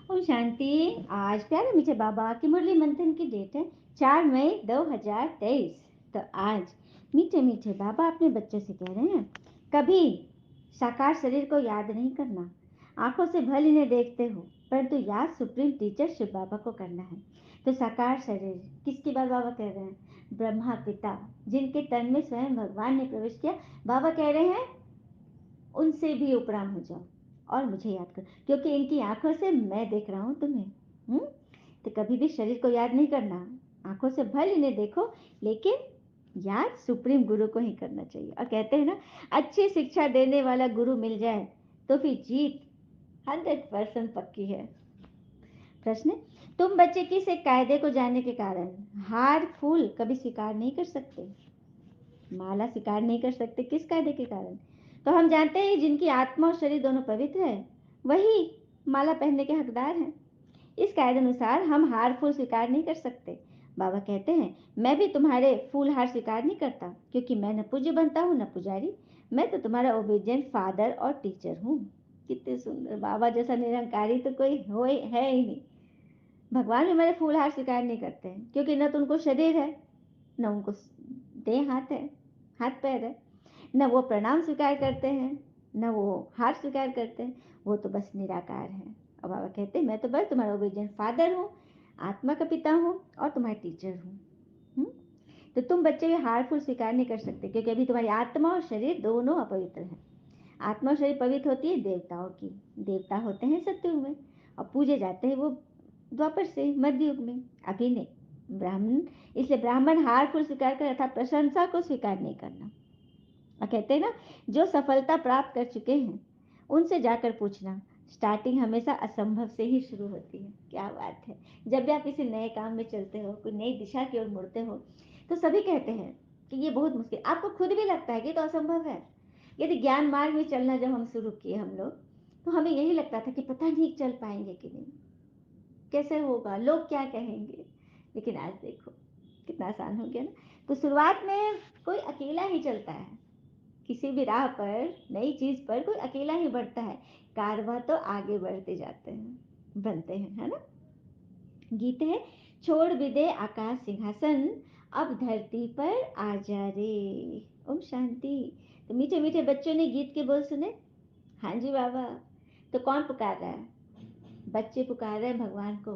ओम शांति। आज प्यारे मीठे बाबा की मुरली मंथन की डेट है 4 मई 2023। तो आज मीठे मीठे बाबा अपने बच्चों से कह रहे हैं, कभी साकार शरीर को याद नहीं करना। आंखों से भले इन्हें देखते हो, परंतु याद सुप्रीम टीचर शिव बाबा को करना है। तो साकार शरीर किसकी बात बाबा कह रहे हैं? ब्रह्मा पिता, जिनके तन में स्वयं भगवान ने प्रवेश किया। बाबा कह रहे हैं उनसे भी उपराम हो जाओ और मुझे याद करो, क्योंकि इनकी आंखों से मैं देख रहा हूं तुम्हें। हम्म। तो कभी भी शरीर को याद नहीं करना। आंखों से भले इन्हें देखो, लेकिन याद सुप्रीम गुरु को ही करना चाहिए। और कहते हैं ना, अच्छी शिक्षा देने वाला गुरु मिल जाए तो फिर जीत 100% पक्की है। प्रश्न, तुम बच्चे किस एक कायदे को जानने के कारण हार फूल कभी स्वीकार नहीं कर सकते? माला स्वीकार नहीं कर सकते किस कायदे के कारण? तो हम जानते हैं जिनकी आत्मा और शरीर दोनों पवित्र है, वही माला पहनने के हकदार हैं। इस कायदे अनुसार हम हार फूल स्वीकार नहीं कर सकते। बाबा कहते हैं, मैं भी तुम्हारे फूल हार स्वीकार नहीं करता, क्योंकि मैं न पूज्य बनता हूँ न पुजारी। मैं तो तुम्हारा ओबीडियंट फादर और टीचर हूँ। कितने सुंदर! बाबा जैसा निरंकारी तो कोई हो है ही नहीं। भगवान भी हमारे फूल हार स्वीकार नहीं करते हैं, क्योंकि न तो उनको शरीर है, न उनको देह हाथ है, हाथ पैर है, न वो प्रणाम स्वीकार करते हैं, न वो हार स्वीकार करते हैं। वो तो बस निराकार है। और बाबा कहते हैं, मैं तो बस तुम्हारा ओबीडियंट फादर हूँ, आत्मा का पिता हूँ और तुम्हारा टीचर हूँ। तो तुम बच्चे भी हार फूल स्वीकार नहीं कर सकते, क्योंकि अभी तुम्हारी आत्मा और शरीर दोनों अपवित्र है। आत्मा और शरीर पवित्र होती है देवताओं की। देवता होते हैं सत्ययुग में और पूजे जाते हैं वो द्वापर से मध्य युग में। अभी नहीं, ब्राह्मण। इसलिए ब्राह्मण हार फूल स्वीकार कर अर्थात प्रशंसा को स्वीकार नहीं करना। और कहते हैं ना, जो सफलता प्राप्त कर चुके हैं उनसे जाकर पूछना। स्टार्टिंग हमेशा असंभव से ही शुरू होती है। क्या बात है! जब भी आप किसी नए काम में चलते हो, कोई नई दिशा की ओर मुड़ते हो, तो सभी कहते हैं कि ये बहुत मुश्किल। आपको खुद भी लगता है कि तो असंभव है। यदि ज्ञान मार्ग में चलना जब हम शुरू किए हम लोग, तो हमें यही लगता था कि पता नहीं चल पाएंगे कि नहीं, कैसे होगा, लोग क्या कहेंगे। लेकिन आज देखो कितना आसान हो गया ना। तो शुरुआत में कोई अकेला ही चलता है, किसी भी राह पर, नई चीज पर कोई अकेला ही बढ़ता है। कारवां तो आगे बढ़ते जाते हैं, बनते हैं, है ना। गीत है, छोड़ विदे आकाश सिंहासन, अब धरती पर आ जा रे। ओम शांति। तो मीठे मीठे बच्चों ने गीत के बोल सुने? हाँ जी बाबा। तो कौन पुकार रहा है? बच्चे पुकार रहे हैं भगवान को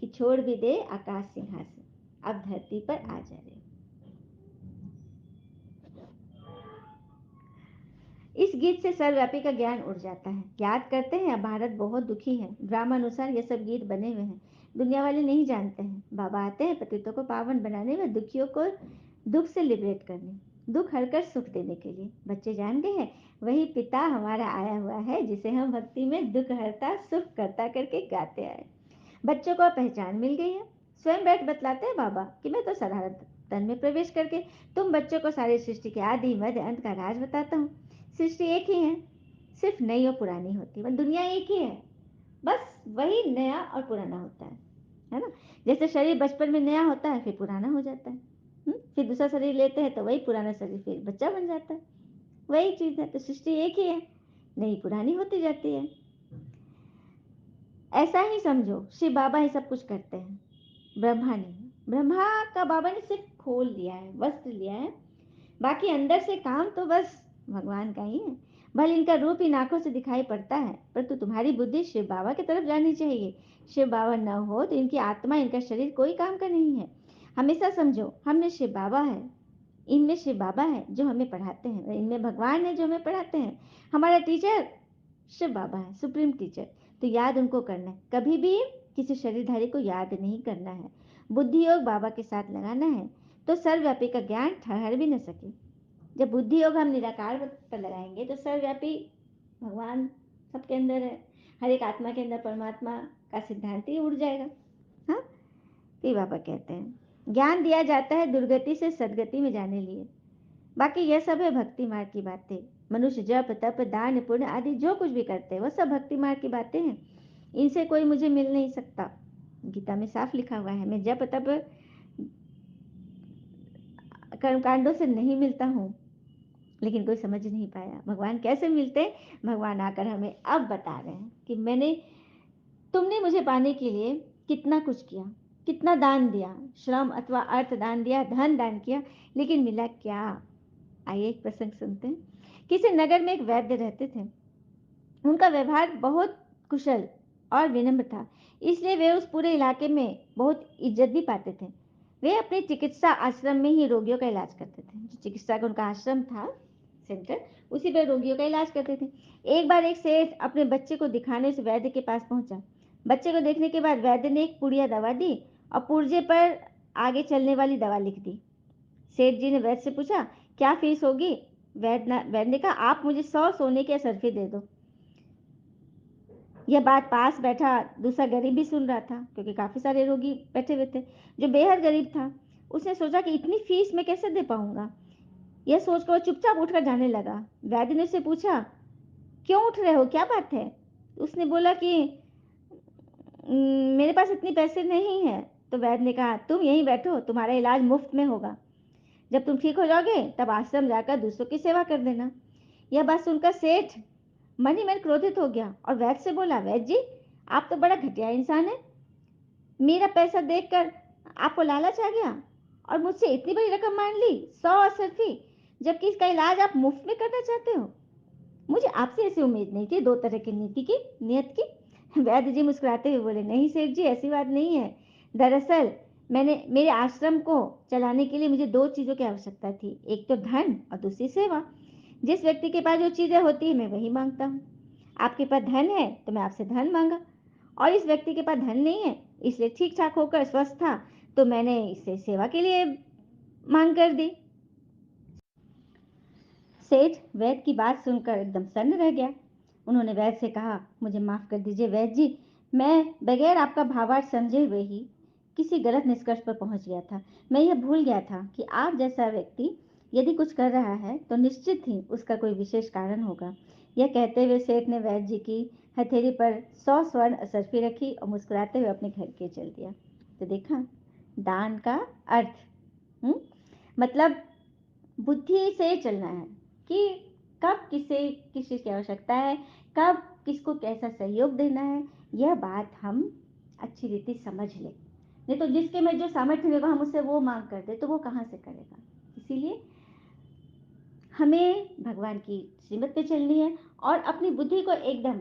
कि छोड़ भी दे आकाश सिंहासन, अब धरती पर आ जा रे। इस गीत से सर्वव्यापी का ज्ञान उड़ जाता है। याद करते हैं, अब भारत बहुत दुखी है। ड्रामा अनुसार ये सब गीत बने हुए हैं, दुनिया वाले नहीं जानते हैं। बाबा आते हैं पतितों को पावन बनाने व दुखियों को दुख से लिबरेट करने, दुख हरकर सुख देने के लिए। बच्चे जान गए हैं, वही पिता हमारा आया हुआ है, जिसे हम भक्ति में दुख हरता सुख करता करके गाते आए। बच्चों को पहचान मिल गई है। स्वयं बैठ बतलाते हैं बाबा कि मैं तो साधारण तन में प्रवेश करके तुम बच्चों को सारी सृष्टि के आदि मध्य अंत का राज बताता हूँ। सृष्टि एक ही है, सिर्फ नई और पुरानी होती है। दुनिया एक ही है, बस वही नया और पुराना होता है ना। जैसे शरीर बचपन में नया होता है, फिर पुराना हो जाता है। फिर दूसरा शरीर लेते हैं तो वही पुराना शरीर फिर बच्चा बन जाता है। वही चीज है। तो सृष्टि एक ही है, नई पुरानी होती जाती है। ऐसा ही समझो, शिव बाबा ही सब कुछ करते हैं, ब्रह्मा नहीं। ब्रह्मा का बाबा ने सिर्फ खोल दिया है, वस्त्र लिया है, बाकी अंदर से काम तो बस भगवान का ही है। भले इनका रूप इन आंखों से दिखाई पड़ता है, परंतु तुम्हारी बुद्धि शिव बाबा की तरफ जानी चाहिए। शिव बाबा न हो तो इनकी आत्मा, इनका शरीर कोई काम का नहीं है। हमेशा समझो, हमने शिव बाबा है, इनमें शिव बाबा है जो हमें पढ़ाते हैं, इनमें भगवान है जो हमें पढ़ाते हैं। हमारा टीचर शिव बाबा है, सुप्रीम टीचर। तो याद उनको करना है, कभी भी किसी शरीरधारी को याद नहीं करना है। बुद्धि योग बाबा के साथ लगाना है, तो सर्वव्यापी का ज्ञान ठहर भी न सके। जब बुद्धि योग हम निराकार पर लगाएंगे तो सर्वव्यापी भगवान सबके अंदर है, हर एक आत्मा के अंदर परमात्मा का सिद्धांत ही उड़ जाएगा। हाँ, तो बाबा कहते हैं ज्ञान दिया जाता है दुर्गति से सदगति में जाने लिए। बाकी यह सब है भक्ति मार्ग की बातें। मनुष्य जप तप दान पुण्य आदि जो कुछ भी करते हैं वह सब भक्ति मार्ग की बातें हैं। इनसे कोई मुझे मिल नहीं सकता। गीता में साफ लिखा हुआ है, मैं जप तप कर्मकांडों से नहीं मिलता हूँ। लेकिन कोई समझ नहीं पाया भगवान कैसे मिलते। भगवान आकर हमें अब बता रहे हैं कि मैंने तुमने मुझे पाने के लिए कितना कुछ किया, कितना दान दिया, श्रम अथवा अर्थ दान दिया, धन दान किया, लेकिन मिला क्या? आइए एक प्रसंग सुनते हैं। किसी नगर में एक वैद्य रहते थे। उनका व्यवहार बहुत कुशल और विनम्र था, इसलिए वे उस पूरे इलाके में बहुत इज्जत भी पाते थे। वे अपने चिकित्सा आश्रम में ही रोगियों का इलाज करते थे। जो चिकित्सा का उनका आश्रम था, सेंटर, उसी पर रोगियों का इलाज करते थे। एक बार एक सेठ अपने बच्चे को दिखाने उस वैद्य के पास पहुंचा। बच्चे को देखने के बाद वैद्य ने एक पुड़िया दवा दी और पुर्जे पर आगे चलने वाली दवा लिख दी। सेठ जी ने वैद्य से पूछा, क्या फीस होगी? वैद्य ने कहा, आप मुझे 100 सोने के असरफी दे दो। यह बात पास बैठा दूसरा गरीब भी सुन रहा था, क्योंकि काफी सारे रोगी बैठे हुए थे, जो बेहद गरीब था। उसने सोचा कि इतनी फीस मैं कैसे दे पाऊंगा। यह सोचकर वो चुपचाप उठकर जाने लगा। वैद्य ने उससे पूछा, क्यों उठ रहे हो, क्या बात है? उसने बोला कि मेरे पास इतने पैसे नहीं है। तो वैद्य ने कहा, तुम यहीं बैठो, तुम्हारा इलाज मुफ्त में होगा। जब तुम ठीक हो जाओगे तब आश्रम जाकर दूसरों की सेवा कर देना। यह बात सुनकर सेठ मन ही मन क्रोधित हो गया और वैद्य से बोला, वैद्य जी, आप तो बड़ा घटिया इंसान है। मेरा पैसा देखकर आपको लालच आ गया और मुझसे इतनी बड़ी रकम मान ली, 100 असरफी, जबकि इसका इलाज आप मुफ्त में करना चाहते हो। मुझे आपसे ऐसी उम्मीद नहीं थी, दो तरह की नीति की नियत की। वैद्य जी मुस्कुराते हुए बोले, नहीं सेठ जी, ऐसी बात नहीं है। दरअसल मैंने मेरे आश्रम को चलाने के लिए मुझे दो चीजों की आवश्यकता थी, एक तो धन और दूसरी सेवा। जिस व्यक्ति के पास जो चीजें होती है मैं वही मांगता हूँ। आपके पास धन है तो मैं आपसे धन मांगा, और इस व्यक्ति के पास धन नहीं है, इसलिए ठीक ठाक होकर स्वस्थ था, तो मैंने इसे सेवा के लिए मांग कर दी। सेठ वैद्य की बात सुनकर एकदम सन्न रह गया। उन्होंने वैद्य से कहा, मुझे माफ कर दीजिए वैद्य जी, मैं बगैर आपका भावार्थ समझे हुए ही किसी गलत निष्कर्ष पर पहुंच गया था। मैं यह भूल गया था कि आप जैसा व्यक्ति यदि कुछ कर रहा है तो निश्चित ही उसका कोई विशेष कारण होगा। यह कहते हुए सेठ ने वैद्य जी की हथेली पर 100 स्वर्ण असरफी रखी और मुस्कुराते हुए अपने घर के चल दिया। तो देखा दान का अर्थ। मतलब बुद्धि से चलना है कि कब किसे किस चीज़ की आवश्यकता है, कब किसको कैसा सहयोग देना है, यह बात हम अच्छी रीति समझ लें। नहीं तो जिसके में जो सामर्थ्य होगा हम उससे वो मांग कर दे तो वो कहाँ से करेगा। इसीलिए हमें भगवान की श्रीमत पे चलनी है और अपनी बुद्धि को एकदम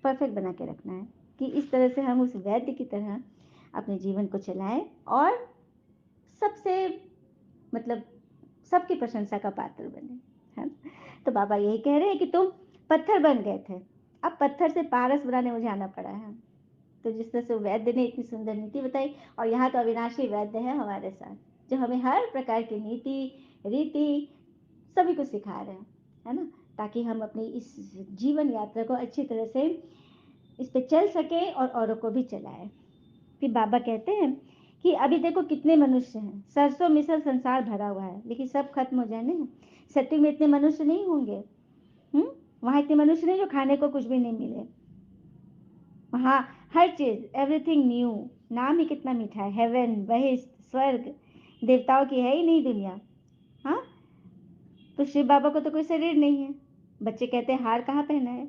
परफेक्ट बना के रखना है कि इस तरह से हम उस वैद्य की तरह अपने जीवन को चलाएं और सबसे मतलब सबकी प्रशंसा का पात्र बने, है। तो बाबा यही कह रहे हैं कि तुम पत्थर बन गए थे, अब पत्थर से पारस बनाने मुझे आना पड़ा है। तो जिस तरह से वैद्य ने इतनी सुंदर नीति बताई, और यहाँ तो अविनाशी वैद्य है हमारे साथ, जो हमें हर प्रकार की नीति रीति सभी को सिखा रहे हैं, है ना, ताकि हम अपनी इस जीवन यात्रा को अच्छी तरह से इस पे चल सके और औरों को भी चलाए। फिर बाबा कहते हैं कि अभी देखो कितने मनुष्य हैं, सरसों मिसल संसार भरा हुआ है, लेकिन सब खत्म हो जाने हैं। सत्युग में इतने मनुष्य नहीं होंगे। वहां इतने मनुष्य नहीं जो खाने को कुछ भी नहीं मिले। वहां हर चीज एवरीथिंग न्यू, नाम ही कितना मीठा है, हेवन, बहिष्ट, स्वर्ग, देवताओं की है ही नहीं दुनिया। हाँ, तो शिव बाबा को तो कोई शरीर नहीं है। बच्चे कहते हैं हार कहाँ पहना है,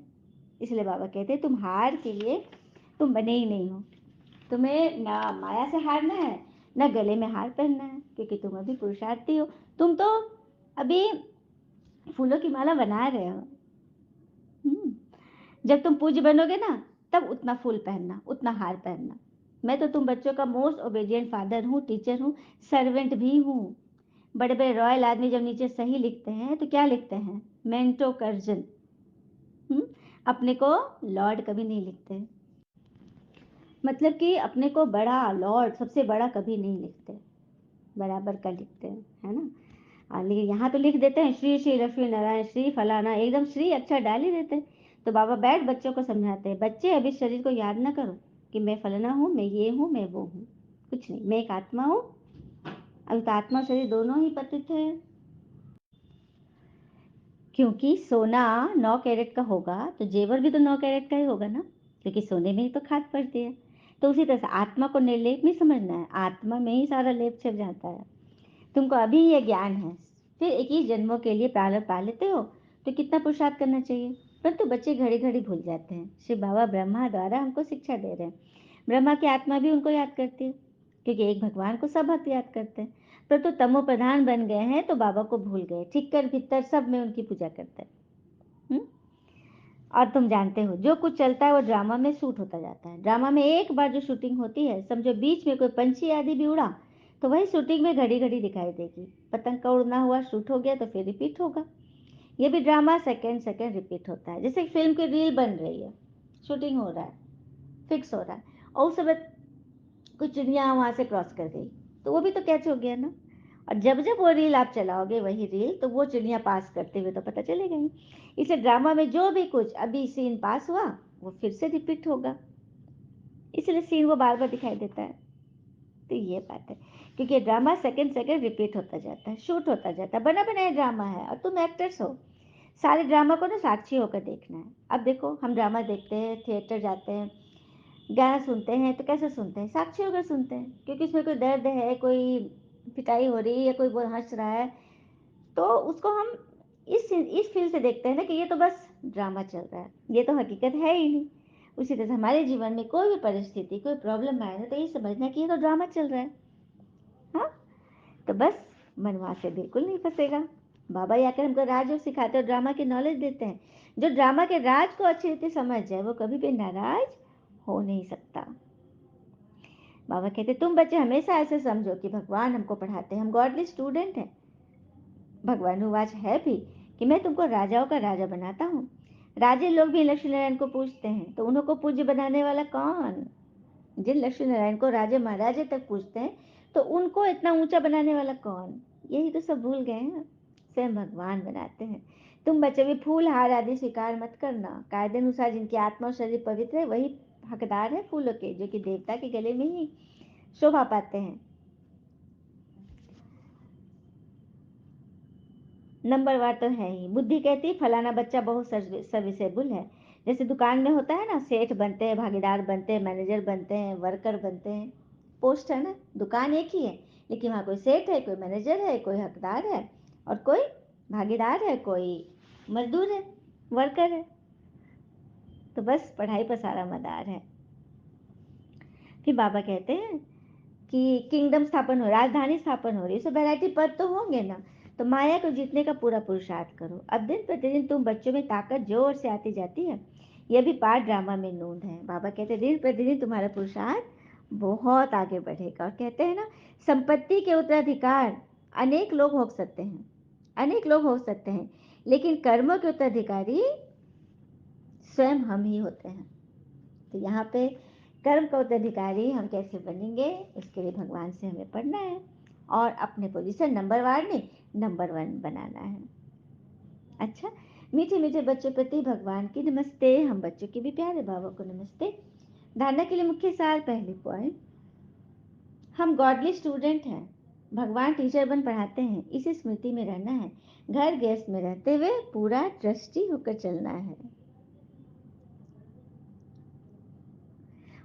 इसलिए बाबा कहते हैं तुम हार के लिए तुम बने ही नहीं हो। तुम्हें ना माया से हारना है, ना गले में हार पहनना है, क्योंकि तुम अभी पुरुषार्थी हो। तुम तो अभी फूलों की माला बना रहे हो। जब तुम पूज्य बनोगे ना, तब उतना फूल पहनना, उतना हार पहनना। मैं तो तुम बच्चों का मोस्ट ओबेडिएंट फादर हूँ, टीचर हूँ, सर्वेंट भी हूँ। बड़े बड़े रॉयल आदमी जब नीचे सही लिखते हैं तो क्या लिखते हैं, मेंटो कर्जन। अपने को लॉर्ड कभी नहीं लिखते, मतलब कि अपने को बड़ा लॉर्ड सबसे बड़ा कभी नहीं लिखते, बराबर का लिखते हैं, है ना। लेकिन यहाँ तो लिख देते हैं श्री श्री लक्ष्मी नारायण श्री फलाना, एकदम श्री अक्षर डाल ही देते हैं। तो बाबा बैठ बच्चों को समझाते हैं, बच्चे अभी शरीर को याद ना करो कि मैं फलाना हूँ, मैं ये हूँ, मैं वो हूँ, कुछ नहीं, मैं एक आत्मा हूँ। अभी तो आत्मा शरीर दोनों ही पतित है, क्योंकि सोना 9 कैरेट का होगा तो जेवर भी तो 9 कैरेट का ही होगा ना, क्योंकि सोने में ही तो खाद पड़ती है। तो उसी तरह से आत्मा को निर्लेप नहीं समझना है, आत्मा में ही सारा लेप छिप जाता है। तुमको अभी ये ज्ञान है, फिर 21 जन्मों के लिए प्रारब्ध पा लेते हो, तो कितना पुरुषार्थ करना चाहिए। परंतु बच्चे घड़ी घड़ी भूल जाते हैं। शिव बाबा ब्रह्मा द्वारा हमको शिक्षा दे रहे हैं। ब्रह्मा की आत्मा भी उनको याद करती है, क्योंकि एक भगवान को सब भक्त याद करते हैं। परंतु तमो प्रधान बन गए हैं तो बाबा को भूल गए, ठीक कर भीतर सब में उनकी पूजा करते हैं। और तुम जानते हो जो कुछ चलता है वो ड्रामा में शूट होता जाता है। ड्रामा में एक बार जो शूटिंग होती है, समझो बीच में कोई पंछी आदि भी उड़ा तो वही शूटिंग में घड़ी घड़ी दिखाई देगी। पतंग का उड़ना हुआ शूट हो गया तो फिर रिपीट होगा। ये भी ड्रामा सेकेंड सेकेंड रिपीट होता है। जैसे फिल्म की रील बन रही है, शूटिंग हो रहा है, फिक्स हो रहा है, और उस समय कुछ चिड़िया वहां से क्रॉस कर गई तो वो भी तो कैच हो गया ना। और जब जब वो रील आप चलाओगे वही रील, तो वो चिड़िया पास करते हुए तो पता चलेगा ही। इसलिए ड्रामा में जो भी कुछ अभी सीन पास हुआ वो फिर से रिपीट होगा, इसलिए सीन वो बार बार दिखाई देता है। तो ये बात है, क्योंकि ड्रामा सेकंड सेकंड रिपीट होता जाता है, शूट होता जाता है, बना बनाया ड्रामा है और तुम एक्टर्स हो। सारे ड्रामा को ना साक्षी होकर देखना है। अब देखो, हम ड्रामा देखते हैं, थिएटर जाते हैं, गाना सुनते हैं तो कैसे सुनते हैं? साक्षी होकर सुनते हैं, क्योंकि उसमें कोई दर्द है, कोई पिटाई हो रही है या कोई वो हंस रहा है, तो उसको हम इस फील से देखते हैं ना कि ये तो बस ड्रामा चल रहा है, ये तो हकीकत है ही नहीं। उसी तरह से हमारे जीवन में कोई भी परिस्थिति, कोई प्रॉब्लम आए ना, तो ये समझना कि ये तो ड्रामा चल रहा है। हाँ, तो बस मन वहाँ से बिल्कुल नहीं फंसेगा। बाबा आकर हमको राज सिखाते और ड्रामा की नॉलेज देते हैं। जो ड्रामा के राज को अच्छी रीति समझ जाए वो कभी भी नाराज हो नहीं सकता। बाबा कहते तुम बच्चे हमेशा ऐसे समझो कि भगवान हमको पढ़ाते हैं, हम गॉडली स्टूडेंट हैं। भगवानुवाच है भी कि मैं तुमको राजाओं का राजा बनाता हूँ। राजे लोग भी लक्ष्मी नारायण को पूछते हैं, तो उन्हों को पूज्य बनाने वाला कौन? जिन लक्ष्मी नारायण को राजे महाराजे तक पूछते हैं, तो उनको इतना ऊंचा बनाने वाला कौन? यही तो सब भूल गए हैं। स्वयं भगवान बनाते हैं। तुम बच्चे भी फूल हार आदि स्वीकार मत करना। कायदे अनुसार जिनकी आत्मा और शरीर पवित्र है वही हकदार है फूलों के, जो कि देवता के गले में ही शोभा पाते हैं। नंबरवार तो है ही। बुद्धि कहती फलाना बच्चा बहुत सर्विसेबल है। जैसे दुकान में होता है ना, सेठ बनते हैं, भागीदार बनते हैं, मैनेजर बनते हैं, वर्कर बनते हैं। पोस्ट है ना, दुकान एक ही है, लेकिन वहाँ कोई सेठ है, कोई मैनेजर है, कोई हकदार है, और कोई भागीदार है, कोई मजदूर है, वर्कर है। तो बस पढ़ाई पर सारा मदार है। फिर बाबा कहते हैं कि किंगडम स्थापन हो, राजधानी स्थापन हो रही, सो वैरायटी पद तो होंगे ना। तो माया को जीतने का पूरा पुरुषार्थ करो। अब दिन प्रतिदिन तुम बच्चों में ताकत जोर से आती जाती है। यह भी पार्ट ड्रामा में नोंद है। बाबा कहते हैं दिन प्रतिदिन तुम्हारा पुरुषार्थ बहुत आगे बढ़ेगा। और कहते हैं ना, संपत्ति के उत्तराधिकार अनेक लोग हो सकते हैं, अनेक लोग हो सकते हैं, लेकिन कर्मों के उत्तराधिकारी स्वयं हम ही होते हैं। तो यहाँ पे कर्म का उत्तराधिकारी हम कैसे बनेंगे, इसके लिए भगवान से हमें पढ़ना है और अपने पोजीशन नंबर वार में नंबर 1 बनाना है। अच्छा, मीठे मीठे बच्चों प्रति भगवान की नमस्ते। हम बच्चों के भी प्यारे बाबा को नमस्ते। धारणा के लिए मुख्य सार, पहली पॉइंट, हम गॉडली स्टूडेंट हैं। भगवान टीचर बन पढ़ाते हैं, इसी स्मृति में रहना है। घर गृहस्थ में रहते हुए पूरा ट्रस्टी होकर चलना है।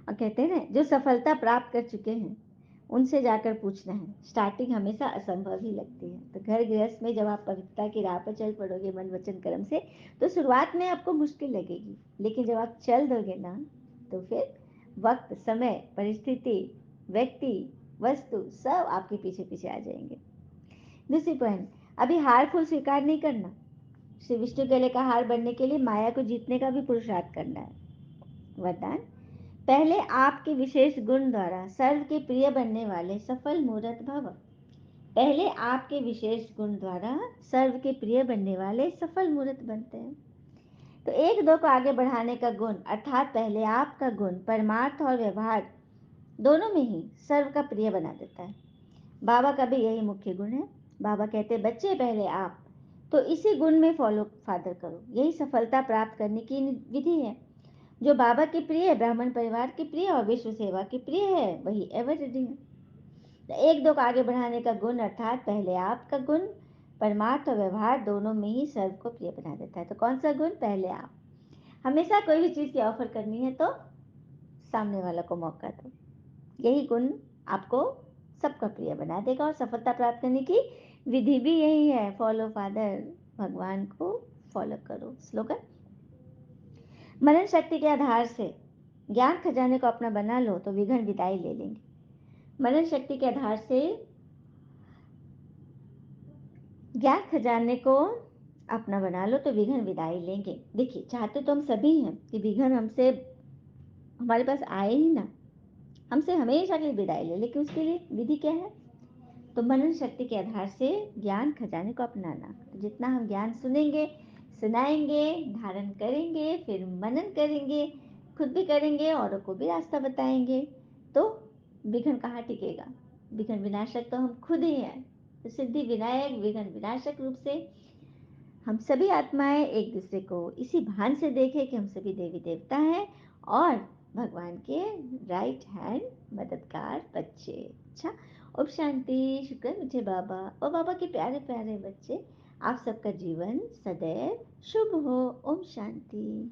और कहते हैं ना, जो सफलता प्राप्त कर चुके हैं उनसे जाकर पूछना है। स्टार्टिंग हमेशा असंभव ही लगती है। तो घर गृहस्थ में जब आप पवित्रता की राह पर चल पड़ोगे मन वचन कर्म से, तो शुरुआत में आपको मुश्किल लगेगी, लेकिन जब आप चल दोगे ना, तो फिर वक्त, समय, परिस्थिति, व्यक्ति, वस्तु सब आपके पीछे पीछे आ जाएंगे। दूसरी पॉइंट, अभी हार फूल स्वीकार नहीं करना। श्री विष्णु गले का हार बनने के लिए माया को जीतने का भी पुरुषार्थ करना है। वरदान, पहले आपके विशेष गुण द्वारा सर्व के प्रिय बनने वाले सफल मूर्त भव। पहले आपके विशेष गुण द्वारा सर्व के प्रिय बनने वाले सफल मूर्त बनते हैं। तो एक दो को आगे बढ़ाने का गुण, अर्थात पहले आपका गुण परमार्थ और व्यवहार दोनों में ही सर्व का प्रिय बना देता है। बाबा का भी यही मुख्य गुण है। बाबा कहते बच्चे पहले आप, तो इसी गुण में फॉलो फादर करो। यही सफलता प्राप्त करने की विधि है। जो बाबा के प्रिय, ब्राह्मण परिवार के प्रिय और विश्व सेवा के प्रिय है, वही एवर रेडी है। एक दो को आगे बढ़ाने का गुण, अर्थात पहले आपका गुण परमार्थ और व्यवहार दोनों में ही सर्व को प्रिय बना देता है। तो कौन सा गुण? पहले आप। हमेशा कोई भी चीज की ऑफर करनी है तो सामने वाला को मौका दो। यही गुण आपको सबका प्रिय बना देगा। और सफलता प्राप्त करने की विधि भी यही है, फॉलो फादर, भगवान को फॉलो करो। स्लोगन, मनन शक्ति के आधार से ज्ञान खजाने को अपना बना लो तो विघ्न विदाई ले लेंगे। मनन शक्ति के आधार से ज्ञान खजाने को अपना बना लो तो विघ्न विदाई लेंगे। देखिए, चाहते तो हम सभी हैं कि विघ्न हमसे हमारे पास आए ही ना, हमसे हमेशा के लिए विदाई ले, लेकिन उसके लिए विधि क्या है? तो मनन शक्ति के आधार से ज्ञान खजाने को अपनाना। तो जितना हम ज्ञान सुनेंगे, सुनाएंगे, धारण करेंगे, फिर मनन करेंगे, खुद भी करेंगे, औरों को भी रास्ता बताएंगे, तो विघ्न कहाँ टिकेगा? विघ्न विनाशक तो हम खुद ही हैं। तो सिद्धि विनायक विघ्न विनाशक रूप से हम सभी आत्माएं एक दूसरे को इसी भान से देखें कि हम सभी देवी देवता हैं और भगवान के राइट हैंड मददगार बच्चे। अच्छा, ओम शांति। शुक्र मुझे बाबा और बाबा के प्यारे प्यारे बच्चे, आप सबका जीवन सदैव शुभ हो। ओम शांति।